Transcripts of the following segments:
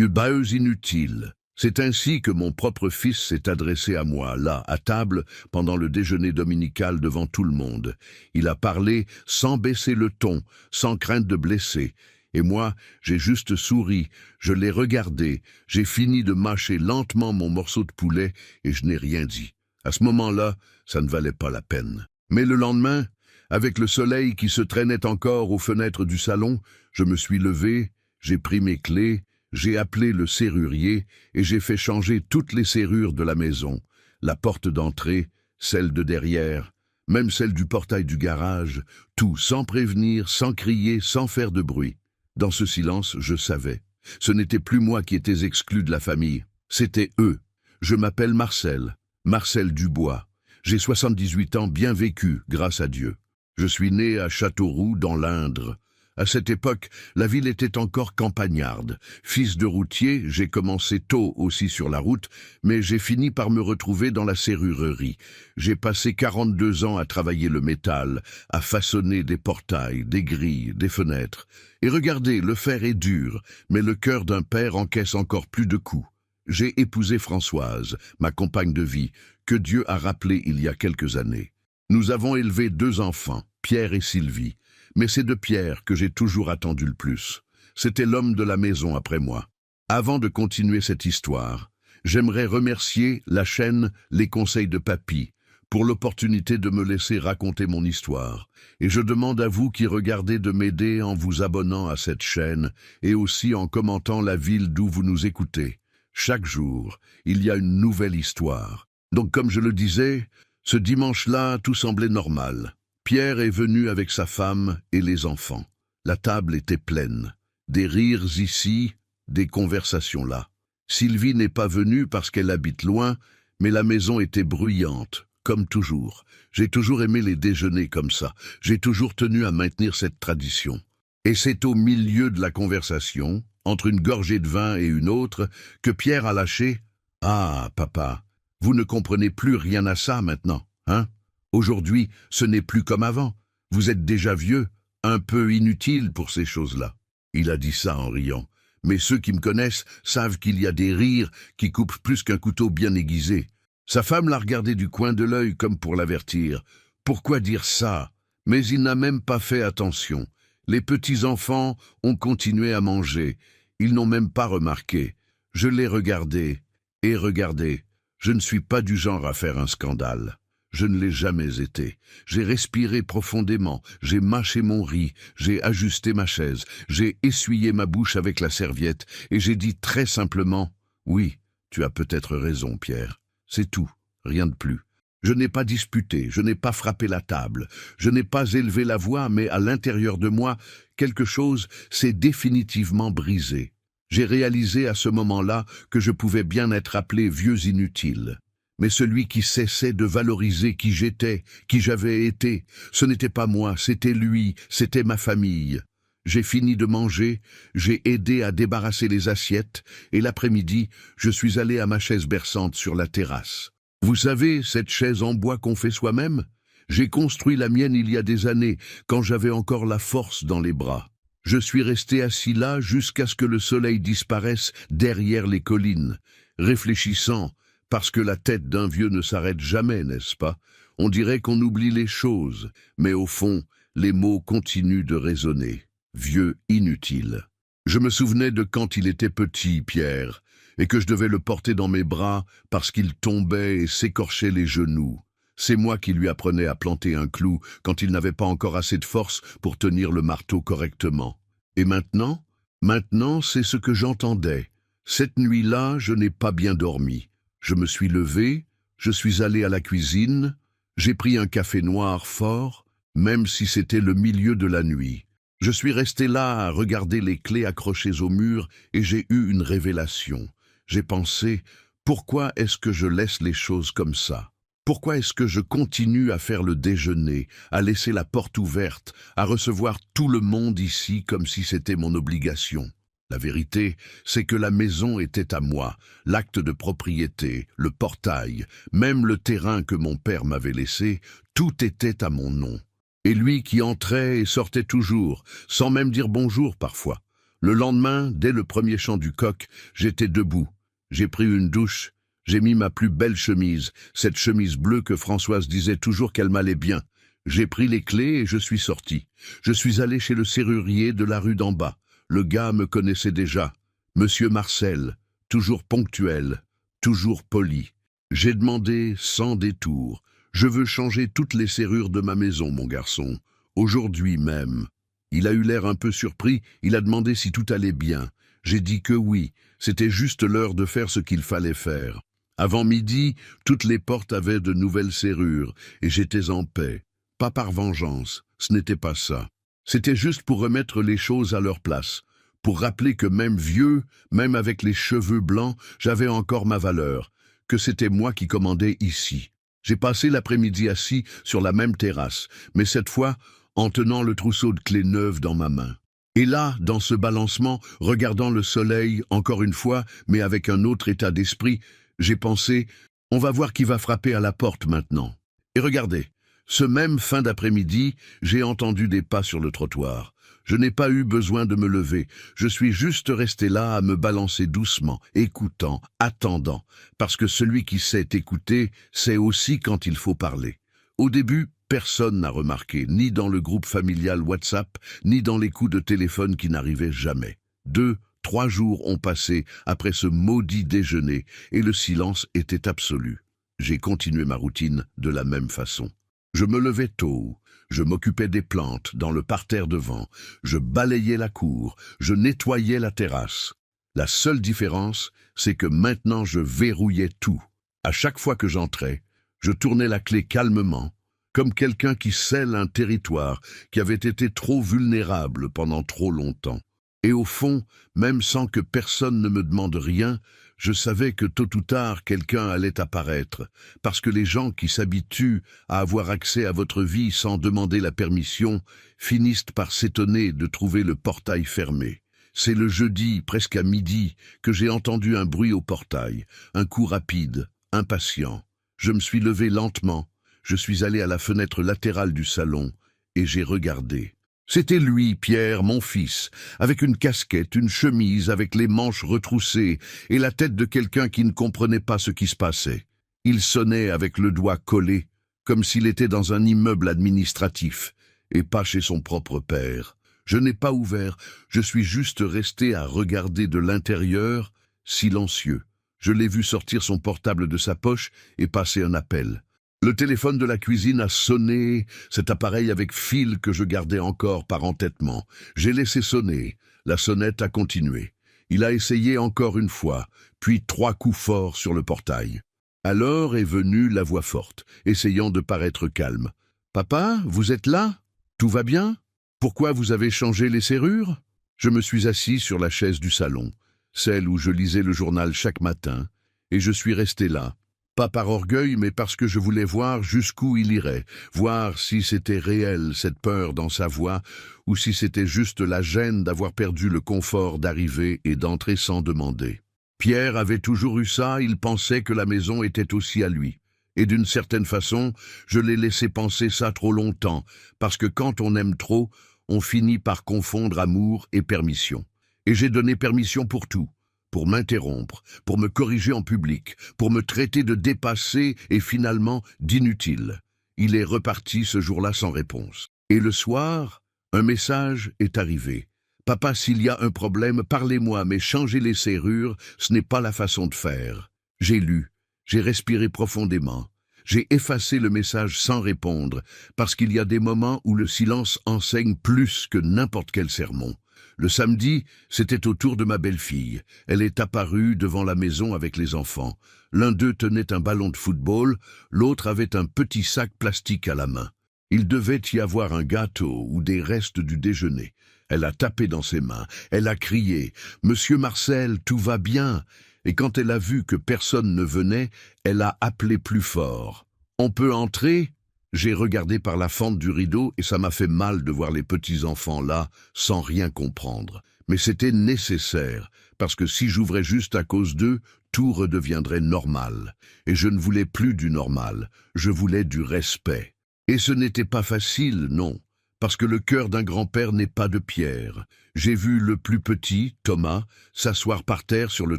Baeuse inutile. C'est ainsi que mon propre fils s'est adressé à moi, là, à table, pendant le déjeuner dominical devant tout le monde. Il a parlé sans baisser le ton, sans crainte de blesser. Et moi, j'ai juste souri, je l'ai regardé, j'ai fini de mâcher lentement mon morceau de poulet et je n'ai rien dit. À ce moment-là, ça ne valait pas la peine. Mais le lendemain, avec le soleil qui se traînait encore aux fenêtres du salon, je me suis levé, j'ai pris mes clés, j'ai appelé le serrurier et j'ai fait changer toutes les serrures de la maison, la porte d'entrée, celle de derrière, même celle du portail du garage, tout sans prévenir, sans crier, sans faire de bruit. Dans ce silence, je savais. Ce n'était plus moi qui étais exclu de la famille, c'était eux. Je m'appelle Marcel, Marcel Dubois. J'ai 78 ans bien vécu, grâce à Dieu. Je suis né à Châteauroux, dans l'Indre. À cette époque, la ville était encore campagnarde. Fils de routier, j'ai commencé tôt aussi sur la route, mais j'ai fini par me retrouver dans la serrurerie. J'ai passé 42 ans à travailler le métal, à façonner des portails, des grilles, des fenêtres. Et regardez, le fer est dur, mais le cœur d'un père encaisse encore plus de coups. J'ai épousé Françoise, ma compagne de vie, que Dieu a rappelée il y a quelques années. Nous avons élevé 2 enfants, Pierre et Sylvie. Mais c'est de Pierre que j'ai toujours attendu le plus. C'était l'homme de la maison après moi. Avant de continuer cette histoire, j'aimerais remercier la chaîne Les Conseils de Papy pour l'opportunité de me laisser raconter mon histoire. Et je demande à vous qui regardez de m'aider en vous abonnant à cette chaîne et aussi en commentant la ville d'où vous nous écoutez. Chaque jour, il y a une nouvelle histoire. Donc comme je le disais, ce dimanche-là, tout semblait normal. Pierre est venu avec sa femme et les enfants. La table était pleine. Des rires ici, des conversations là. Sylvie n'est pas venue parce qu'elle habite loin, mais la maison était bruyante, comme toujours. J'ai toujours aimé les déjeuners comme ça. J'ai toujours tenu à maintenir cette tradition. Et c'est au milieu de la conversation, entre une gorgée de vin et une autre, que Pierre a lâché « Ah, papa, vous ne comprenez plus rien à ça maintenant, hein ? Aujourd'hui, ce n'est plus comme avant. Vous êtes déjà vieux, un peu inutile pour ces choses-là. » Il a dit ça en riant. Mais ceux qui me connaissent savent qu'il y a des rires qui coupent plus qu'un couteau bien aiguisé. Sa femme l'a regardé du coin de l'œil comme pour l'avertir. Pourquoi dire ça? Mais il n'a même pas fait attention. Les petits-enfants ont continué à manger. Ils n'ont même pas remarqué. Je l'ai regardé. Et regardé. Je ne suis pas du genre à faire un scandale. Je ne l'ai jamais été. J'ai respiré profondément, j'ai mâché mon riz, j'ai ajusté ma chaise, j'ai essuyé ma bouche avec la serviette et j'ai dit très simplement « Oui, tu as peut-être raison, Pierre. C'est tout, rien de plus. » Je n'ai pas disputé, je n'ai pas frappé la table, je n'ai pas élevé la voix, mais à l'intérieur de moi, quelque chose s'est définitivement brisé. J'ai réalisé à ce moment-là que je pouvais bien être appelé vieux inutile. Mais celui qui cessait de valoriser qui j'étais, qui j'avais été, ce n'était pas moi, c'était lui, c'était ma famille. J'ai fini de manger, j'ai aidé à débarrasser les assiettes, et l'après-midi, je suis allé à ma chaise berçante sur la terrasse. Vous savez, cette chaise en bois qu'on fait soi-même? J'ai construit la mienne il y a des années, quand j'avais encore la force dans les bras. Je suis resté assis là jusqu'à ce que le soleil disparaisse derrière les collines, réfléchissant, parce que la tête d'un vieux ne s'arrête jamais, n'est-ce pas? On dirait qu'on oublie les choses, mais au fond, les mots continuent de résonner. Vieux inutile. Je me souvenais de quand il était petit, Pierre, et que je devais le porter dans mes bras parce qu'il tombait et s'écorchait les genoux. C'est moi qui lui apprenais à planter un clou quand il n'avait pas encore assez de force pour tenir le marteau correctement. Et maintenant? Maintenant, c'est ce que j'entendais. Cette nuit-là, je n'ai pas bien dormi. Je me suis levé, je suis allé à la cuisine, j'ai pris un café noir fort, même si c'était le milieu de la nuit. Je suis resté là à regarder les clés accrochées au mur et j'ai eu une révélation. J'ai pensé, pourquoi est-ce que je laisse les choses comme ça? Pourquoi est-ce que je continue à faire le déjeuner, à laisser la porte ouverte, à recevoir tout le monde ici comme si c'était mon obligation? La vérité, c'est que la maison était à moi, l'acte de propriété, le portail, même le terrain que mon père m'avait laissé, tout était à mon nom. Et lui qui entrait et sortait toujours, sans même dire bonjour parfois. Le lendemain, dès le premier chant du coq, j'étais debout. J'ai pris une douche, j'ai mis ma plus belle chemise, cette chemise bleue que Françoise disait toujours qu'elle m'allait bien. J'ai pris les clés et je suis sorti. Je suis allé chez le serrurier de la rue d'en bas. Le gars me connaissait déjà. Monsieur Marcel, toujours ponctuel, toujours poli. J'ai demandé sans détour. Je veux changer toutes les serrures de ma maison, mon garçon. Aujourd'hui même. Il a eu l'air un peu surpris, il a demandé si tout allait bien. J'ai dit que oui, c'était juste l'heure de faire ce qu'il fallait faire. Avant midi, toutes les portes avaient de nouvelles serrures, et j'étais en paix. Pas par vengeance, ce n'était pas ça. C'était juste pour remettre les choses à leur place, pour rappeler que même vieux, même avec les cheveux blancs, j'avais encore ma valeur, que c'était moi qui commandais ici. J'ai passé l'après-midi assis sur la même terrasse, mais cette fois, en tenant le trousseau de clés neuves dans ma main. Et là, dans ce balancement, regardant le soleil, encore une fois, mais avec un autre état d'esprit, j'ai pensé, on va voir qui va frapper à la porte maintenant. Et regardez, ce même fin d'après-midi, j'ai entendu des pas sur le trottoir. Je n'ai pas eu besoin de me lever, je suis juste resté là à me balancer doucement, écoutant, attendant, parce que celui qui sait écouter sait aussi quand il faut parler. Au début, personne n'a remarqué, ni dans le groupe familial WhatsApp, ni dans les coups de téléphone qui n'arrivaient jamais. 2, 3 jours ont passé après ce maudit déjeuner, et le silence était absolu. J'ai continué ma routine de la même façon. Je me levais tôt, je m'occupais des plantes dans le parterre devant, je balayais la cour, je nettoyais la terrasse. La seule différence, c'est que maintenant je verrouillais tout. À chaque fois que j'entrais, je tournais la clé calmement, comme quelqu'un qui scelle un territoire qui avait été trop vulnérable pendant trop longtemps. Et au fond, même sans que personne ne me demande rien, je savais que tôt ou tard quelqu'un allait apparaître, parce que les gens qui s'habituent à avoir accès à votre vie sans demander la permission finissent par s'étonner de trouver le portail fermé. C'est le jeudi, presque à midi, que j'ai entendu un bruit au portail, un coup rapide, impatient. Je me suis levé lentement, je suis allé à la fenêtre latérale du salon et j'ai regardé. C'était lui, Pierre, mon fils, avec une casquette, une chemise avec les manches retroussées et la tête de quelqu'un qui ne comprenait pas ce qui se passait. Il sonnait avec le doigt collé, comme s'il était dans un immeuble administratif, et pas chez son propre père. Je n'ai pas ouvert, je suis juste resté à regarder de l'intérieur, silencieux. Je l'ai vu sortir son portable de sa poche et passer un appel. Le téléphone de la cuisine a sonné, cet appareil avec fil que je gardais encore par entêtement. J'ai laissé sonner, la sonnette a continué. Il a essayé encore une fois, puis 3 coups forts sur le portail. Alors est venue la voix forte, essayant de paraître calme. « Papa, vous êtes là? Tout va bien? Pourquoi vous avez changé les serrures ?» Je me suis assis sur la chaise du salon, celle où je lisais le journal chaque matin, et je suis resté là. Pas par orgueil, mais parce que je voulais voir jusqu'où il irait, voir si c'était réel cette peur dans sa voix, ou si c'était juste la gêne d'avoir perdu le confort d'arriver et d'entrer sans demander. Pierre avait toujours eu ça, il pensait que la maison était aussi à lui. Et d'une certaine façon, je l'ai laissé penser ça trop longtemps, parce que quand on aime trop, on finit par confondre amour et permission. Et j'ai donné permission pour tout. Pour m'interrompre, pour me corriger en public, pour me traiter de dépassé et finalement d'inutile. Il est reparti ce jour-là sans réponse. Et le soir, un message est arrivé. « Papa, s'il y a un problème, parlez-moi, mais changer les serrures, ce n'est pas la façon de faire. » J'ai lu, j'ai respiré profondément. J'ai effacé le message sans répondre, parce qu'il y a des moments où le silence enseigne plus que n'importe quel sermon. Le samedi, c'était au tour de ma belle-fille. Elle est apparue devant la maison avec les enfants. L'un d'eux tenait un ballon de football, l'autre avait un petit sac plastique à la main. Il devait y avoir un gâteau ou des restes du déjeuner. Elle a tapé dans ses mains, elle a crié « Monsieur Marcel, tout va bien ?» Et quand elle a vu que personne ne venait, elle a appelé plus fort. « On peut entrer ?» J'ai regardé par la fente du rideau et ça m'a fait mal de voir les petits-enfants là, sans rien comprendre. Mais c'était nécessaire, parce que si j'ouvrais juste à cause d'eux, tout redeviendrait normal. Et je ne voulais plus du normal, je voulais du respect. Et ce n'était pas facile, non, parce que le cœur d'un grand-père n'est pas de pierre. J'ai vu le plus petit, Thomas, s'asseoir par terre sur le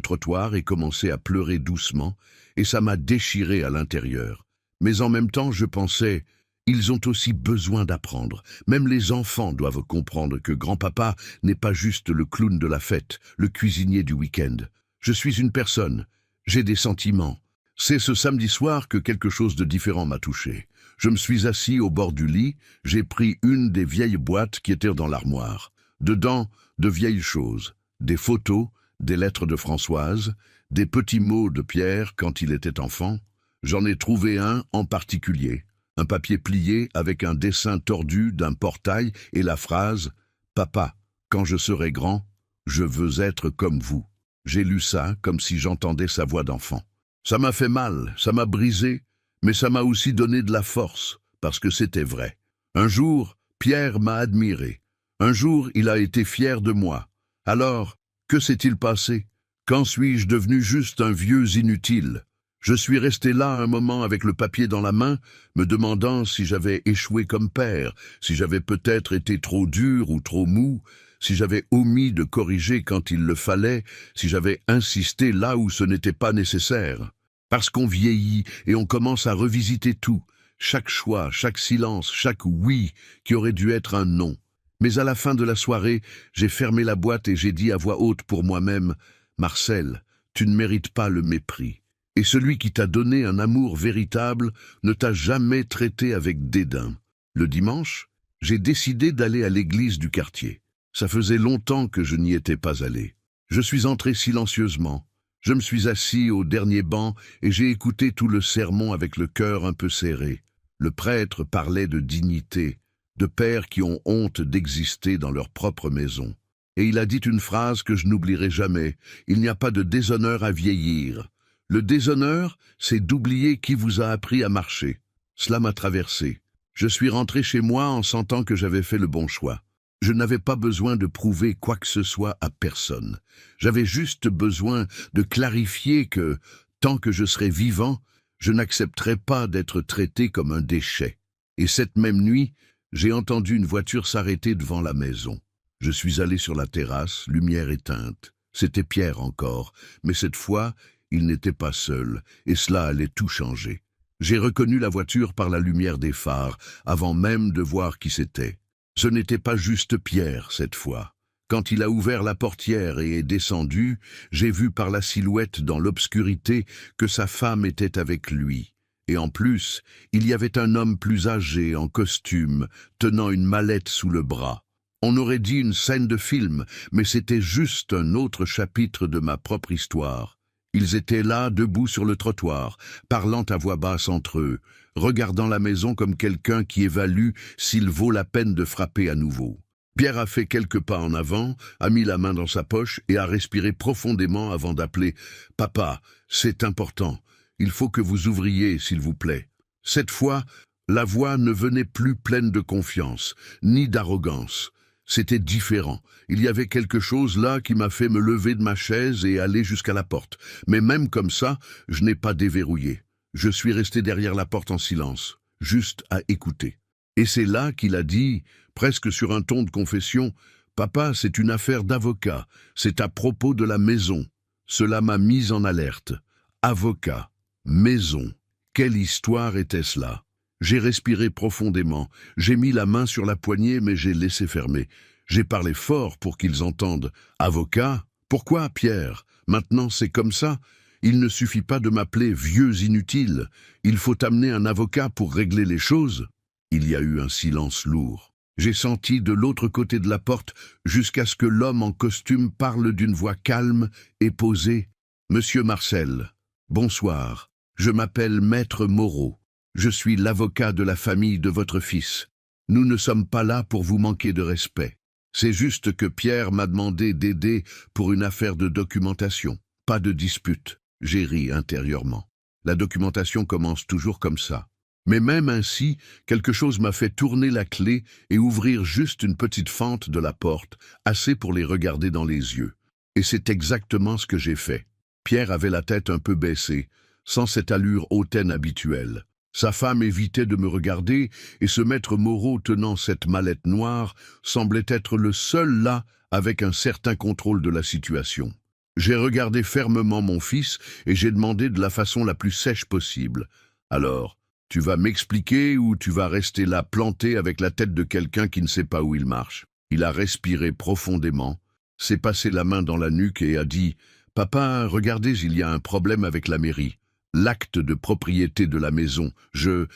trottoir et commencer à pleurer doucement, et ça m'a déchiré à l'intérieur. Mais en même temps, je pensais, ils ont aussi besoin d'apprendre. Même les enfants doivent comprendre que grand-papa n'est pas juste le clown de la fête, le cuisinier du week-end. Je suis une personne, j'ai des sentiments. C'est ce samedi soir que quelque chose de différent m'a touché. Je me suis assis au bord du lit, j'ai pris une des vieilles boîtes qui étaient dans l'armoire. Dedans, de vieilles choses, des photos, des lettres de Françoise, des petits mots de Pierre quand il était enfant. J'en ai trouvé un en particulier, un papier plié avec un dessin tordu d'un portail et la phrase « Papa, quand je serai grand, je veux être comme vous ». J'ai lu ça comme si j'entendais sa voix d'enfant. Ça m'a fait mal, ça m'a brisé, mais ça m'a aussi donné de la force, parce que c'était vrai. Un jour, Pierre m'a admiré. Un jour, il a été fier de moi. Alors, que s'est-il passé? Quand suis-je devenu juste un vieux inutile? Je suis resté là un moment avec le papier dans la main, me demandant si j'avais échoué comme père, si j'avais peut-être été trop dur ou trop mou, si j'avais omis de corriger quand il le fallait, si j'avais insisté là où ce n'était pas nécessaire. Parce qu'on vieillit et on commence à revisiter tout, chaque choix, chaque silence, chaque oui qui aurait dû être un non. Mais à la fin de la soirée, j'ai fermé la boîte et j'ai dit à voix haute pour moi-même « Marcel, tu ne mérites pas le mépris. Et celui qui t'a donné un amour véritable ne t'a jamais traité avec dédain. » Le dimanche, j'ai décidé d'aller à l'église du quartier. Ça faisait longtemps que je n'y étais pas allé. Je suis entré silencieusement. Je me suis assis au dernier banc et j'ai écouté tout le sermon avec le cœur un peu serré. Le prêtre parlait de dignité, de pères qui ont honte d'exister dans leur propre maison. Et il a dit une phrase que je n'oublierai jamais. Il n'y a pas de déshonneur à vieillir. Le déshonneur, c'est d'oublier qui vous a appris à marcher. Cela m'a traversé. Je suis rentré chez moi en sentant que j'avais fait le bon choix. Je n'avais pas besoin de prouver quoi que ce soit à personne. J'avais juste besoin de clarifier que, tant que je serais vivant, je n'accepterais pas d'être traité comme un déchet. Et cette même nuit, j'ai entendu une voiture s'arrêter devant la maison. Je suis allé sur la terrasse, lumière éteinte. C'était Pierre encore, mais cette fois, il n'était pas seul, et cela allait tout changer. J'ai reconnu la voiture par la lumière des phares, avant même de voir qui c'était. Ce n'était pas juste Pierre, cette fois. Quand il a ouvert la portière et est descendu, j'ai vu par la silhouette dans l'obscurité que sa femme était avec lui. Et en plus, il y avait un homme plus âgé, en costume, tenant une mallette sous le bras. On aurait dit une scène de film, mais c'était juste un autre chapitre de ma propre histoire. Ils étaient là, debout sur le trottoir, parlant à voix basse entre eux, regardant la maison comme quelqu'un qui évalue s'il vaut la peine de frapper à nouveau. Pierre a fait quelques pas en avant, a mis la main dans sa poche et a respiré profondément avant d'appeler « Papa, c'est important, il faut que vous ouvriez, s'il vous plaît. » Cette fois, la voix ne venait plus pleine de confiance, ni d'arrogance. C'était différent. Il y avait quelque chose là qui m'a fait me lever de ma chaise et aller jusqu'à la porte. Mais même comme ça, je n'ai pas déverrouillé. Je suis resté derrière la porte en silence, juste à écouter. Et c'est là qu'il a dit, presque sur un ton de confession, « Papa, c'est une affaire d'avocat, c'est à propos de la maison. » Cela m'a mis en alerte. Avocat, maison, quelle histoire était-ce là? J'ai respiré profondément, j'ai mis la main sur la poignée mais j'ai laissé fermer. J'ai parlé fort pour qu'ils entendent. « Avocat? Pourquoi, Pierre? Maintenant c'est comme ça? Il ne suffit pas de m'appeler vieux inutile. Il faut amener un avocat pour régler les choses. » Il y a eu un silence lourd. J'ai senti de l'autre côté de la porte jusqu'à ce que l'homme en costume parle d'une voix calme et posée. « Monsieur Marcel, bonsoir. Je m'appelle Maître Moreau. Je suis l'avocat de la famille de votre fils. Nous ne sommes pas là pour vous manquer de respect. C'est juste que Pierre m'a demandé d'aider pour une affaire de documentation. Pas de dispute. » J'ai ri intérieurement. La documentation commence toujours comme ça. Mais même ainsi, quelque chose m'a fait tourner la clé et ouvrir juste une petite fente de la porte, assez pour les regarder dans les yeux. Et c'est exactement ce que j'ai fait. Pierre avait la tête un peu baissée, sans cette allure hautaine habituelle. Sa femme évitait de me regarder, et ce maître Moreau tenant cette mallette noire semblait être le seul là avec un certain contrôle de la situation. J'ai regardé fermement mon fils et j'ai demandé de la façon la plus sèche possible. « Alors, tu vas m'expliquer ou tu vas rester là planté avec la tête de quelqu'un qui ne sait pas où il marche ?» Il a respiré profondément, s'est passé la main dans la nuque et a dit « Papa, regardez, il y a un problème avec la mairie. L'acte de propriété de la maison, je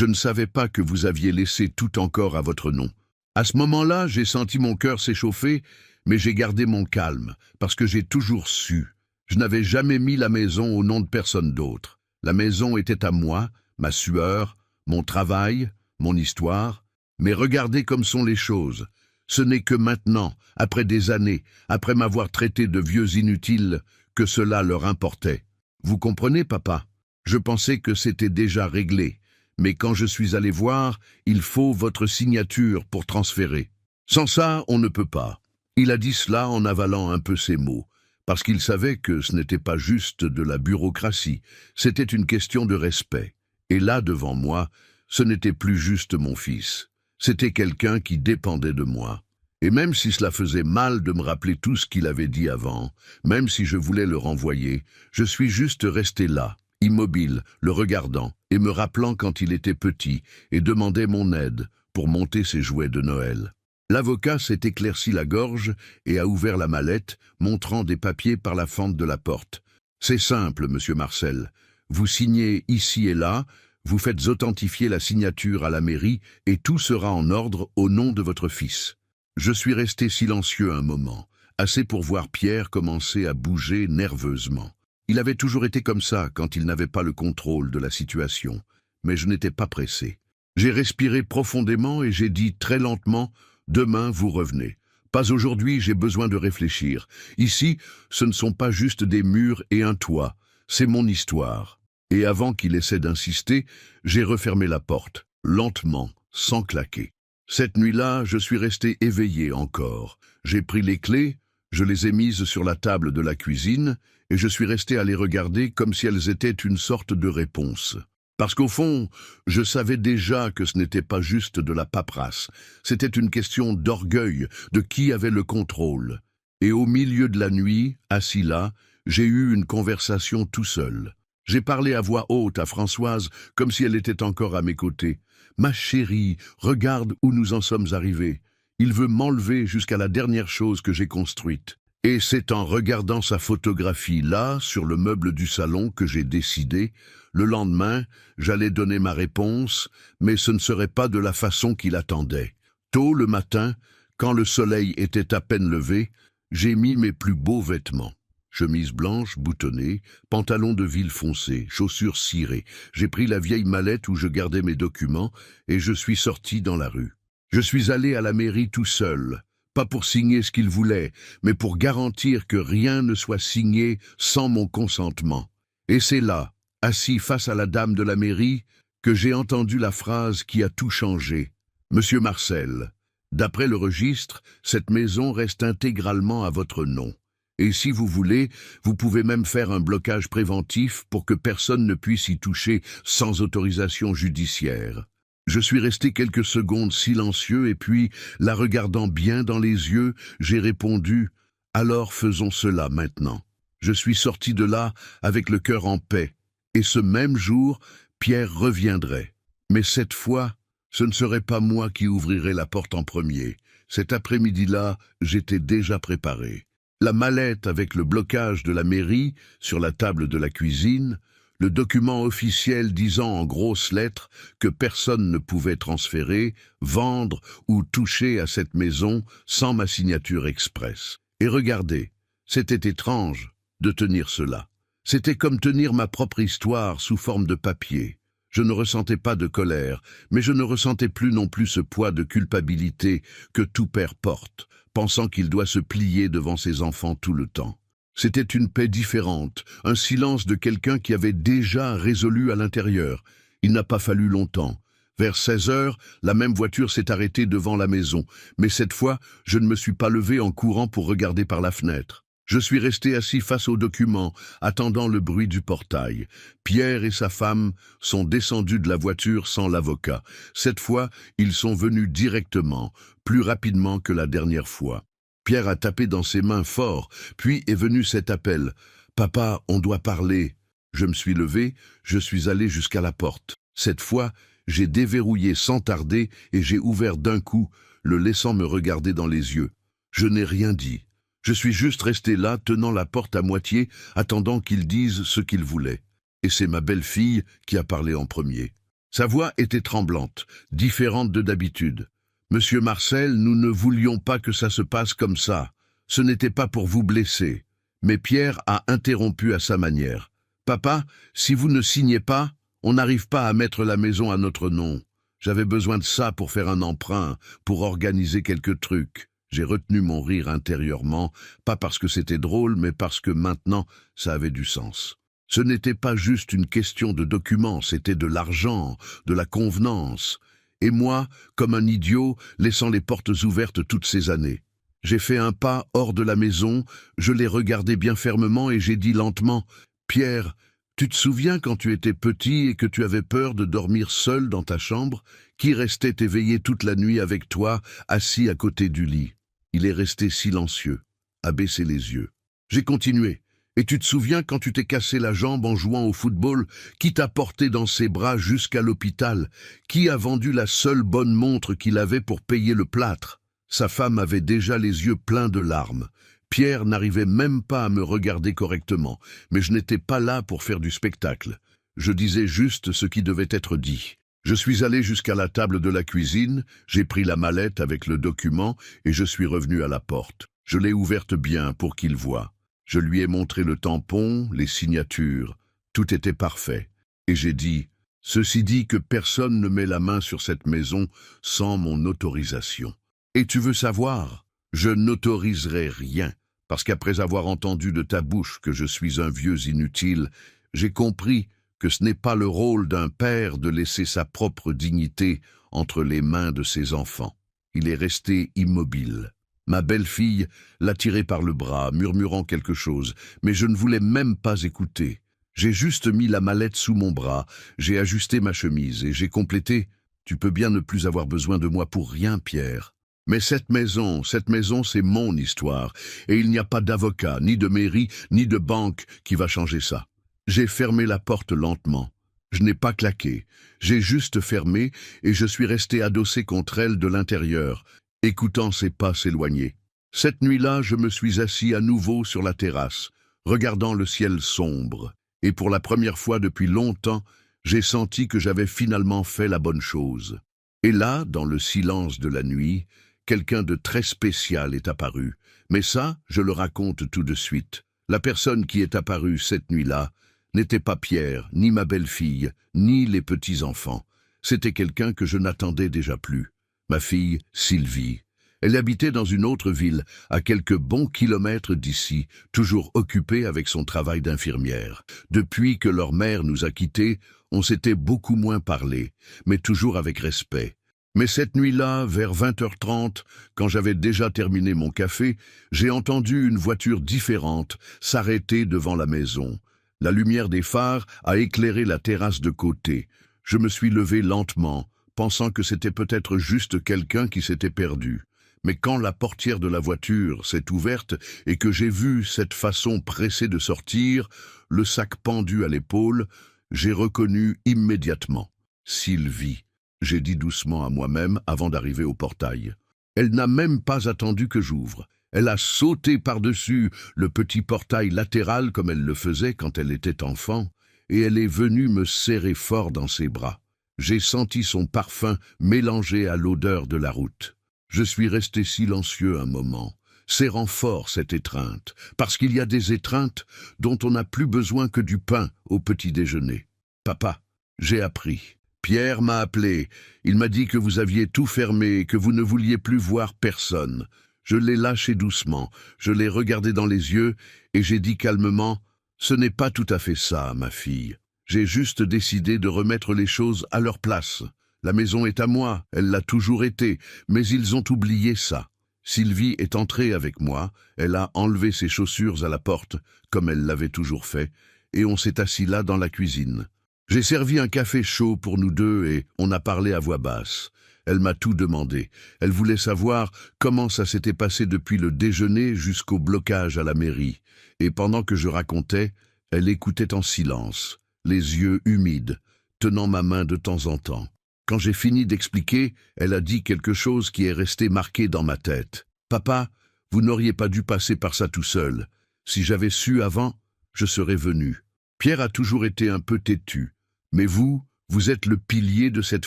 ne savais pas que vous aviez laissé tout encore à votre nom. » À ce moment-là, j'ai senti mon cœur s'échauffer, mais j'ai gardé mon calme, parce que j'ai toujours su. Je n'avais jamais mis la maison au nom de personne d'autre. La maison était à moi, ma sueur, mon travail, mon histoire. Mais regardez comme sont les choses. Ce n'est que maintenant, après des années, après m'avoir traité de vieux inutile, que cela leur importait. Vous comprenez, papa? Je pensais que c'était déjà réglé, mais quand je suis allé voir, il faut votre signature pour transférer. Sans ça, on ne peut pas. Il a dit cela en avalant un peu ses mots, parce qu'il savait que ce n'était pas juste de la bureaucratie, c'était une question de respect. Et là, devant moi, ce n'était plus juste mon fils. C'était quelqu'un qui dépendait de moi. Et même si cela faisait mal de me rappeler tout ce qu'il avait dit avant, même si je voulais le renvoyer, je suis juste resté là, immobile, le regardant, et me rappelant quand il était petit, et demandait mon aide pour monter ses jouets de Noël. L'avocat s'est éclairci la gorge et a ouvert la mallette, montrant des papiers par la fente de la porte. « C'est simple, monsieur Marcel. Vous signez ici et là, vous faites authentifier la signature à la mairie et tout sera en ordre au nom de votre fils. » Je suis resté silencieux un moment, assez pour voir Pierre commencer à bouger nerveusement. Il avait toujours été comme ça quand il n'avait pas le contrôle de la situation, mais je n'étais pas pressé. J'ai respiré profondément et j'ai dit très lentement « Demain, vous revenez. Pas aujourd'hui, j'ai besoin de réfléchir. Ici, ce ne sont pas juste des murs et un toit, c'est mon histoire. » Et avant qu'il essaie d'insister, j'ai refermé la porte, lentement, sans claquer. Cette nuit-là, je suis resté éveillé encore. J'ai pris les clés, je les ai mises sur la table de la cuisine, et je suis resté à les regarder comme si elles étaient une sorte de réponse. Parce qu'au fond, je savais déjà que ce n'était pas juste de la paperasse. C'était une question d'orgueil, de qui avait le contrôle. Et au milieu de la nuit, assis là, j'ai eu une conversation tout seul. J'ai parlé à voix haute à Françoise, comme si elle était encore à mes côtés. « Ma chérie, regarde où nous en sommes arrivés. Il veut m'enlever jusqu'à la dernière chose que j'ai construite. » Et c'est en regardant sa photographie là, sur le meuble du salon, que j'ai décidé. Le lendemain, j'allais donner ma réponse, mais ce ne serait pas de la façon qu'il attendait. Tôt le matin, quand le soleil était à peine levé, j'ai mis mes plus beaux vêtements. Chemise blanche, boutonnée, pantalon de ville foncé, chaussures cirées. J'ai pris la vieille mallette où je gardais mes documents et je suis sorti dans la rue. Je suis allé à la mairie tout seul, pas pour signer ce qu'il voulait, mais pour garantir que rien ne soit signé sans mon consentement. Et c'est là, assis face à la dame de la mairie, que j'ai entendu la phrase qui a tout changé. « Monsieur Marcel, d'après le registre, cette maison reste intégralement à votre nom. Et si vous voulez, vous pouvez même faire un blocage préventif pour que personne ne puisse y toucher sans autorisation judiciaire. » Je suis resté quelques secondes silencieux et puis, la regardant bien dans les yeux, j'ai répondu « Alors faisons cela maintenant. » Je suis sorti de là avec le cœur en paix. Et ce même jour, Pierre reviendrait. Mais cette fois, ce ne serait pas moi qui ouvrirais la porte en premier. Cet après-midi-là, j'étais déjà préparé. La mallette avec le blocage de la mairie sur la table de la cuisine, le document officiel disant en grosses lettres que personne ne pouvait transférer, vendre ou toucher à cette maison sans ma signature express. Et regardez, c'était étrange de tenir cela. C'était comme tenir ma propre histoire sous forme de papier. Je ne ressentais pas de colère, mais je ne ressentais plus non plus ce poids de culpabilité que tout père porte, pensant qu'il doit se plier devant ses enfants tout le temps. C'était une paix différente, un silence de quelqu'un qui avait déjà résolu à l'intérieur. Il n'a pas fallu longtemps. Vers 16 heures, la même voiture s'est arrêtée devant la maison, mais cette fois, je ne me suis pas levé en courant pour regarder par la fenêtre. Je suis resté assis face au document, attendant le bruit du portail. Pierre et sa femme sont descendus de la voiture sans l'avocat. Cette fois, ils sont venus directement, plus rapidement que la dernière fois. Pierre a tapé dans ses mains fort, puis est venu cet appel. « Papa, on doit parler. » Je me suis levé, je suis allé jusqu'à la porte. Cette fois, j'ai déverrouillé sans tarder et j'ai ouvert d'un coup, le laissant me regarder dans les yeux. Je n'ai rien dit. Je suis juste resté là, tenant la porte à moitié, attendant qu'ils disent ce qu'ils voulaient. Et c'est ma belle-fille qui a parlé en premier. Sa voix était tremblante, différente de d'habitude. « Monsieur Marcel, nous ne voulions pas que ça se passe comme ça. Ce n'était pas pour vous blesser. » Mais Pierre a interrompu à sa manière. « Papa, si vous ne signez pas, on n'arrive pas à mettre la maison à notre nom. J'avais besoin de ça pour faire un emprunt, pour organiser quelques trucs. » J'ai retenu mon rire intérieurement, pas parce que c'était drôle, mais parce que maintenant, ça avait du sens. Ce n'était pas juste une question de documents, c'était de l'argent, de la convenance. Et moi, comme un idiot, laissant les portes ouvertes toutes ces années. J'ai fait un pas hors de la maison, je l'ai regardé bien fermement et j'ai dit lentement « Pierre, tu te souviens quand tu étais petit et que tu avais peur de dormir seul dans ta chambre? Qui restait éveillé toute la nuit avec toi, assis à côté du lit ?» Il est resté silencieux, a baissé les yeux. J'ai continué. « Et tu te souviens quand tu t'es cassé la jambe en jouant au football? Qui t'a porté dans ses bras jusqu'à l'hôpital? Qui a vendu la seule bonne montre qu'il avait pour payer le plâtre ?» Sa femme avait déjà les yeux pleins de larmes. Pierre n'arrivait même pas à me regarder correctement, mais je n'étais pas là pour faire du spectacle. Je disais juste ce qui devait être dit. Je suis allé jusqu'à la table de la cuisine, j'ai pris la mallette avec le document et je suis revenu à la porte. Je l'ai ouverte bien pour qu'il voie. Je lui ai montré le tampon, les signatures. Tout était parfait. Et j'ai dit, « Ceci dit que personne ne met la main sur cette maison sans mon autorisation. » Et tu veux savoir? Je n'autoriserai rien, parce qu'après avoir entendu de ta bouche que je suis un vieux inutile, j'ai compris que ce n'est pas le rôle d'un père de laisser sa propre dignité entre les mains de ses enfants. Il est resté immobile. Ma belle-fille l'a tiré par le bras, murmurant quelque chose, mais je ne voulais même pas écouter. J'ai juste mis la mallette sous mon bras, j'ai ajusté ma chemise et j'ai complété « Tu peux bien ne plus avoir besoin de moi pour rien, Pierre. » Mais cette maison, c'est mon histoire, et il n'y a pas d'avocat, ni de mairie, ni de banque qui va changer ça. J'ai fermé la porte lentement. Je n'ai pas claqué. J'ai juste fermé et je suis resté adossé contre elle de l'intérieur, écoutant ses pas s'éloigner. Cette nuit-là, je me suis assis à nouveau sur la terrasse, regardant le ciel sombre. Et pour la première fois depuis longtemps, j'ai senti que j'avais finalement fait la bonne chose. Et là, dans le silence de la nuit, quelqu'un de très spécial est apparu. Mais ça, je le raconte tout de suite. La personne qui est apparue cette nuit-là n'était pas Pierre, ni ma belle-fille, ni les petits-enfants. C'était quelqu'un que je n'attendais déjà plus. Ma fille, Sylvie. Elle habitait dans une autre ville, à quelques bons kilomètres d'ici, toujours occupée avec son travail d'infirmière. Depuis que leur mère nous a quittés, on s'était beaucoup moins parlé, mais toujours avec respect. Mais cette nuit-là, vers 20h30, quand j'avais déjà terminé mon café, j'ai entendu une voiture différente s'arrêter devant la maison. La lumière des phares a éclairé la terrasse de côté. Je me suis levé lentement, pensant que c'était peut-être juste quelqu'un qui s'était perdu. Mais quand la portière de la voiture s'est ouverte et que j'ai vu cette façon pressée de sortir, le sac pendu à l'épaule, j'ai reconnu immédiatement Sylvie. J'ai dit doucement à moi-même avant d'arriver au portail. Elle n'a même pas attendu que j'ouvre. Elle a sauté par-dessus le petit portail latéral comme elle le faisait quand elle était enfant, et elle est venue me serrer fort dans ses bras. J'ai senti son parfum mélangé à l'odeur de la route. Je suis resté silencieux un moment, serrant fort cette étreinte, parce qu'il y a des étreintes dont on n'a plus besoin que du pain au petit déjeuner. Papa, j'ai appris. Pierre m'a appelé. Il m'a dit que vous aviez tout fermé, que vous ne vouliez plus voir personne. Je l'ai lâché doucement, je l'ai regardé dans les yeux et j'ai dit calmement « Ce n'est pas tout à fait ça, ma fille. J'ai juste décidé de remettre les choses à leur place. La maison est à moi, elle l'a toujours été, mais ils ont oublié ça. Sylvie est entrée avec moi, elle a enlevé ses chaussures à la porte, comme elle l'avait toujours fait, et on s'est assis là dans la cuisine. J'ai servi un café chaud pour nous deux et on a parlé à voix basse. Elle m'a tout demandé. Elle voulait savoir comment ça s'était passé depuis le déjeuner jusqu'au blocage à la mairie. Et pendant que je racontais, elle écoutait en silence, les yeux humides, tenant ma main de temps en temps. Quand j'ai fini d'expliquer, elle a dit quelque chose qui est resté marqué dans ma tête. « Papa, vous n'auriez pas dû passer par ça tout seul. Si j'avais su avant, je serais venu. » Pierre a toujours été un peu têtu. Mais vous êtes le pilier de cette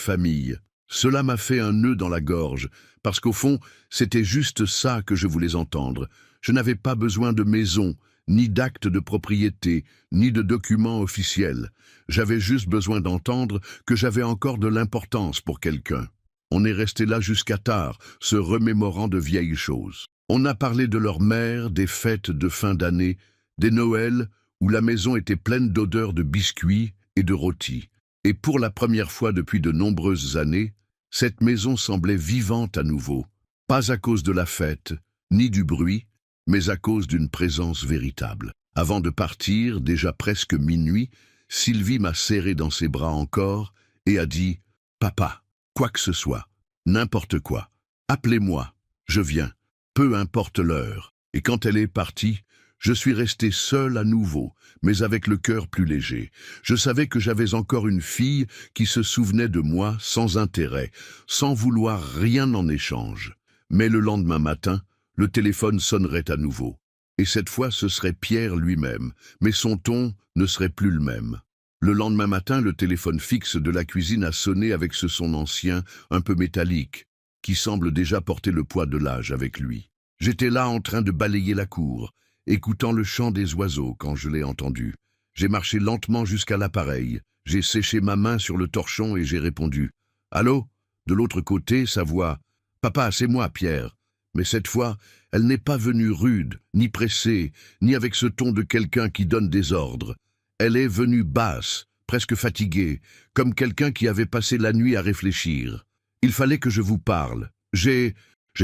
famille. Cela m'a fait un nœud dans la gorge, parce qu'au fond, c'était juste ça que je voulais entendre. Je n'avais pas besoin de maison, ni d'acte de propriété, ni de documents officiels. J'avais juste besoin d'entendre que j'avais encore de l'importance pour quelqu'un. On est resté là jusqu'à tard, se remémorant de vieilles choses. On a parlé de leur mère, des fêtes de fin d'année, des Noëls, où la maison était pleine d'odeurs de biscuits et de rôtis. Et pour la première fois depuis de nombreuses années, cette maison semblait vivante à nouveau. Pas à cause de la fête, ni du bruit, mais à cause d'une présence véritable. Avant de partir, déjà presque minuit, Sylvie m'a serré dans ses bras encore et a dit « Papa, quoi que ce soit, n'importe quoi, appelez-moi, je viens, peu importe l'heure. » Et quand elle est partie, je suis resté seul à nouveau, mais avec le cœur plus léger. Je savais que j'avais encore une fille qui se souvenait de moi sans intérêt, sans vouloir rien en échange. Mais le lendemain matin, le téléphone sonnerait à nouveau. Et cette fois, ce serait Pierre lui-même, mais son ton ne serait plus le même. Le lendemain matin, le téléphone fixe de la cuisine a sonné avec ce son ancien, un peu métallique, qui semble déjà porter le poids de l'âge avec lui. J'étais là en train de balayer la cour, écoutant le chant des oiseaux quand je l'ai entendu. J'ai marché lentement jusqu'à l'appareil. J'ai séché ma main sur le torchon et j'ai répondu. « Allô ?» De l'autre côté, sa voix. « Papa, c'est moi, Pierre. » Mais cette fois, elle n'est pas venue rude, ni pressée, ni avec ce ton de quelqu'un qui donne des ordres. Elle est venue basse, presque fatiguée, comme quelqu'un qui avait passé la nuit à réfléchir. « Il fallait que je vous parle. J'ai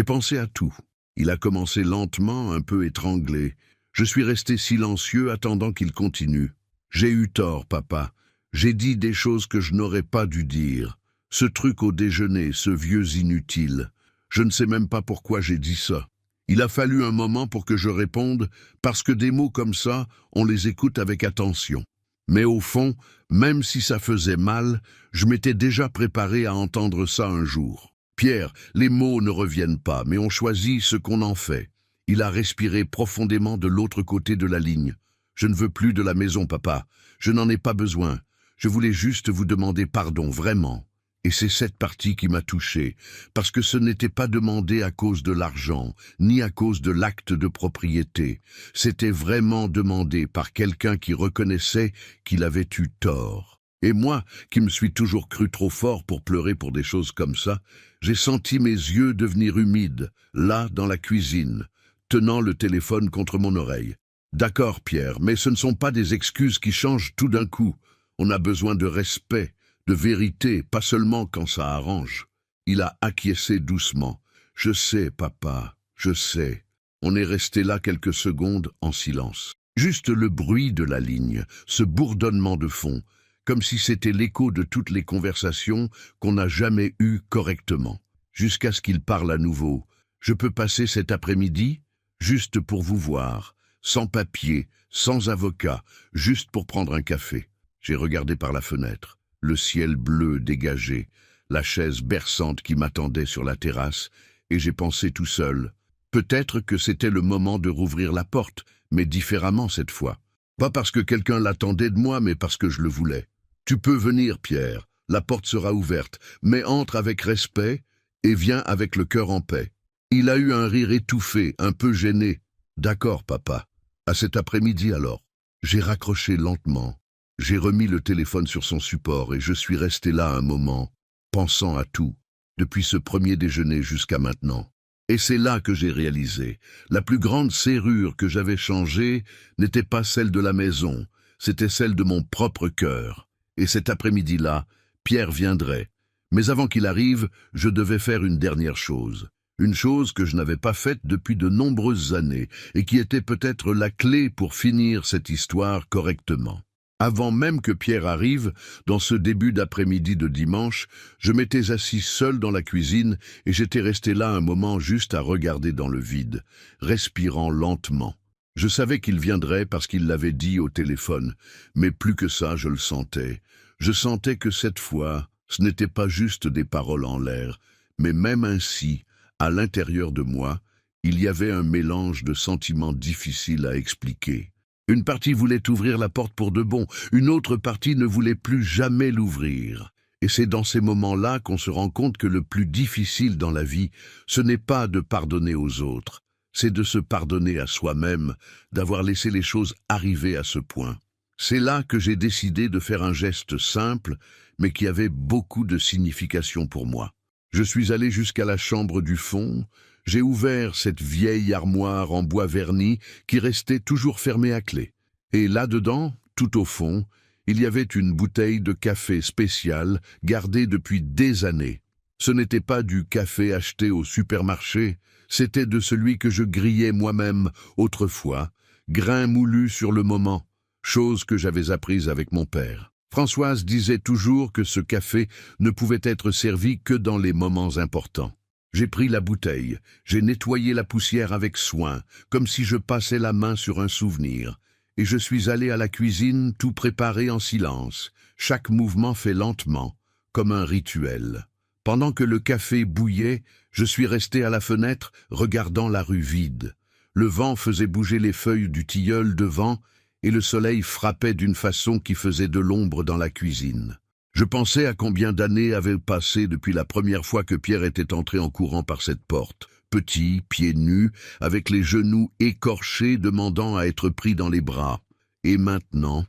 pensé à tout. » Il a commencé lentement, un peu étranglé. Je suis resté silencieux, attendant qu'il continue. « J'ai eu tort, papa. J'ai dit des choses que je n'aurais pas dû dire. Ce truc au déjeuner, ce vieux inutile. Je ne sais même pas pourquoi j'ai dit ça. Il a fallu un moment pour que je réponde, parce que des mots comme ça, on les écoute avec attention. Mais au fond, même si ça faisait mal, je m'étais déjà préparé à entendre ça un jour. Pierre, les mots ne reviennent pas, mais on choisit ce qu'on en fait. » Il a respiré profondément de l'autre côté de la ligne. « Je ne veux plus de la maison, papa. Je n'en ai pas besoin. Je voulais juste vous demander pardon, vraiment. » Et c'est cette partie qui m'a touché, parce que ce n'était pas demandé à cause de l'argent, ni à cause de l'acte de propriété. C'était vraiment demandé par quelqu'un qui reconnaissait qu'il avait eu tort. Et moi, qui me suis toujours cru trop fort pour pleurer pour des choses comme ça, j'ai senti mes yeux devenir humides, là, dans la cuisine, tenant le téléphone contre mon oreille. « D'accord, Pierre, mais ce ne sont pas des excuses qui changent tout d'un coup. On a besoin de respect. De vérité, pas seulement quand ça arrange. » Il a acquiescé doucement. « Je sais, papa, je sais. » On est resté là quelques secondes en silence. Juste le bruit de la ligne, ce bourdonnement de fond, comme si c'était l'écho de toutes les conversations qu'on n'a jamais eues correctement. Jusqu'à ce qu'il parle à nouveau. « Je peux passer cet après-midi, juste pour vous voir, sans papier, sans avocat, juste pour prendre un café. » J'ai regardé par la fenêtre. Le ciel bleu dégagé, la chaise berçante qui m'attendait sur la terrasse, et j'ai pensé tout seul. Peut-être que c'était le moment de rouvrir la porte, mais différemment cette fois. Pas parce que quelqu'un l'attendait de moi, mais parce que je le voulais. « Tu peux venir, Pierre, la porte sera ouverte, mais entre avec respect et viens avec le cœur en paix. » Il a eu un rire étouffé, un peu gêné. « D'accord, papa. À cet après-midi alors. » J'ai raccroché lentement. J'ai remis le téléphone sur son support et je suis resté là un moment, pensant à tout, depuis ce premier déjeuner jusqu'à maintenant. Et c'est là que j'ai réalisé, la plus grande serrure que j'avais changée n'était pas celle de la maison, c'était celle de mon propre cœur. Et cet après-midi-là, Pierre viendrait. Mais avant qu'il arrive, je devais faire une dernière chose. une chose que je n'avais pas faite depuis de nombreuses années et qui était peut-être la clé pour finir cette histoire correctement. Avant même que Pierre arrive, dans ce début d'après-midi de dimanche, je m'étais assis seul dans la cuisine et j'étais resté là un moment juste à regarder dans le vide, respirant lentement. Je savais qu'il viendrait parce qu'il l'avait dit au téléphone, mais plus que ça, je le sentais. Je sentais que cette fois, ce n'était pas juste des paroles en l'air, mais même ainsi, à l'intérieur de moi, il y avait un mélange de sentiments difficiles à expliquer. Une partie voulait ouvrir la porte pour de bon, une autre partie ne voulait plus jamais l'ouvrir. Et c'est dans ces moments-là qu'on se rend compte que le plus difficile dans la vie, ce n'est pas de pardonner aux autres, c'est de se pardonner à soi-même, d'avoir laissé les choses arriver à ce point. C'est là que j'ai décidé de faire un geste simple, mais qui avait beaucoup de signification pour moi. Je suis allé jusqu'à la chambre du fond, j'ai ouvert cette vieille armoire en bois verni qui restait toujours fermée à clé. Et là-dedans, tout au fond, il y avait une bouteille de café spécial gardée depuis des années. Ce n'était pas du café acheté au supermarché, c'était de celui que je grillais moi-même autrefois, grain moulu sur le moment, chose que j'avais apprise avec mon père. Françoise disait toujours que ce café ne pouvait être servi que dans les moments importants. J'ai pris la bouteille, j'ai nettoyé la poussière avec soin, comme si je passais la main sur un souvenir, et je suis allé à la cuisine tout préparé en silence, chaque mouvement fait lentement, comme un rituel. Pendant que le café bouillait, je suis resté à la fenêtre, regardant la rue vide. Le vent faisait bouger les feuilles du tilleul devant, et le soleil frappait d'une façon qui faisait de l'ombre dans la cuisine. Je pensais à combien d'années avaient passé depuis la première fois que Pierre était entré en courant par cette porte, petit, pieds nus, avec les genoux écorchés, demandant à être pris dans les bras. Et maintenant